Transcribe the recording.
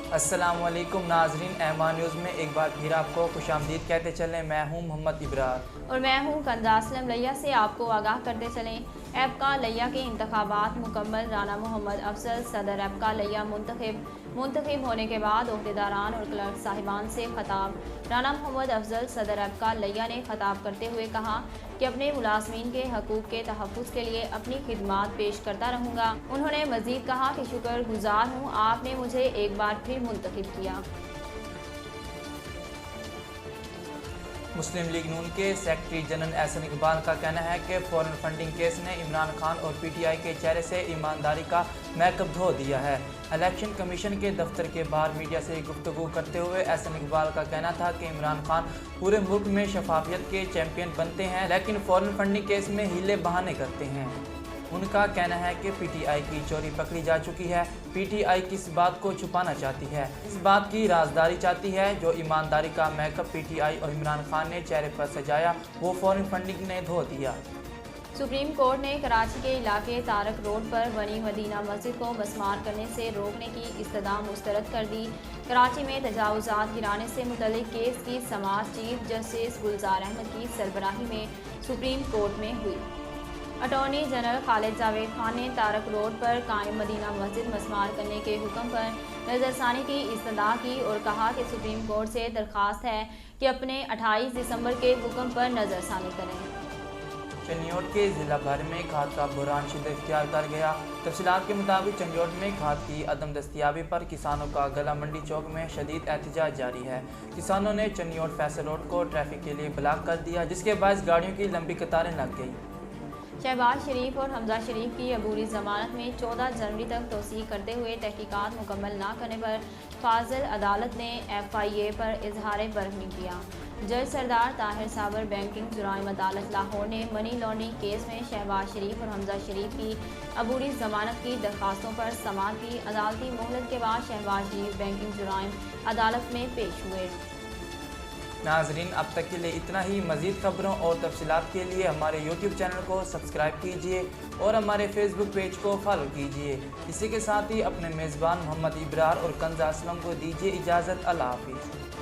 अस्सलामुअलैकुम नाजरीन, एमान न्यूज़ में एक बार फिर आपको खुशामदीद कहते चलें। मैं हूं मोहम्मद इब्रार और मैं हूं कंजा असलम लिया से आपको आगाह करते चलें। एबका लिया के इंतखाबात मुकम्मल। राना मोहम्मद अफजल सदर एबका लिया मुंतखब होने के बाद अहदेदारान और क्लर्क साहिबान से खताब। राना मोहम्मद अफजल सदर एबका लिया ने खताब करते हुए कहा कि अपने मुलाजमीन के हकूक़ के तहफ़्फ़ुज़ के लिए अपनी खिदमात पेश करता रहूँगा। उन्होंने मज़ीद कहा कि शुक्रगुज़ार हूँ, आपने मुझे एक बार फिर मुंतखब किया। मुस्लिम लीग नून के सेक्रेटरी जनरल एहसन इकबाल का कहना है कि फॉरेन फंडिंग केस ने इमरान खान और पीटीआई के चेहरे से ईमानदारी का मैकअप धो दिया है। इलेक्शन कमीशन के दफ्तर के बाहर मीडिया से गुफ्तगू करते हुए एहसन इकबाल का कहना था कि इमरान खान पूरे मुल्क में शफाफियत के चैंपियन बनते हैं, लेकिन फॉरेन फंडिंग केस में हीले बहाने करते हैं। उनका कहना है कि पीटीआई की चोरी पकड़ी जा चुकी है। पीटीआई किस बात को छुपाना चाहती है, इस बात की राजदारी चाहती है। जो ईमानदारी का मैकअप पीटीआई और इमरान खान ने चेहरे पर सजाया, वो फॉरेन फंडिंग ने धो दिया। सुप्रीम कोर्ट ने कराची के इलाके तारक रोड पर बनी मदीना मस्जिद को मस्मार करने से रोकने की इस्तदा मुस्तरद कर दी। कराची में तजावुज़ात गिराने से मुतल्लिक केस की समाअत चीफ जस्टिस गुलजार अहमद की सरबराही में सुप्रीम कोर्ट में हुई। अटॉर्नी जनरल खालिद जावेद खान ने तारक रोड पर कायम मदीना मस्जिद मस्मार करने के हुक्म पर नज़रसानी की इस्तदा की और कहा कि सुप्रीम कोर्ट से दरख्वास्त है कि अपने 28 दिसंबर के हुक्म पर नज़रसानी करें। चंडियोट के जिला भर में खाद का बुरहान शिद्दत इख्तियार कर गया। तफसीलात के मुताबिक चंडियोट में खाद की अदम दस्तियाबी पर किसानों का गला मंडी चौक में शदीद एहतजाज जारी है। किसानों ने चंडियोट फैसल रोड को ट्रैफिक के लिए ब्लॉक कर दिया, जिसके बायस गाड़ियों की लंबी कतारें लग गई। शहबाज शरीफ और हमजा शरीफ की अबूरी जमानत में 14 जनवरी तक तोसी करते हुए तहकीकात मुकम्मल न करने पर फाजिल अदालत ने FIA पर इजहार बरहमी किया। जज सरदार ताहिर साबर बैंकिंग जुराइम अदालत लाहौर ने मनी लॉन्ड्रिंग केस में शहबाज शरीफ और हमजा शरीफ की अबूरी जमानत की दरखास्तों पर समाअत की। अदालती मोहलत के बाद शहबाज शरीफ बैंकिंग जुराइम अदालत में पेश हुए। नाजरीन, अब तक के लिए इतना ही। मज़ीद खबरों और तफसीलात के लिए हमारे YouTube चैनल को सब्सक्राइब कीजिए और हमारे Facebook पेज को फॉलो कीजिए। इसी के साथ ही अपने मेज़बान मोहम्मद इब्रार और कंजा असलम को दीजिए इजाज़त। अल्लाह हाफ़िज़।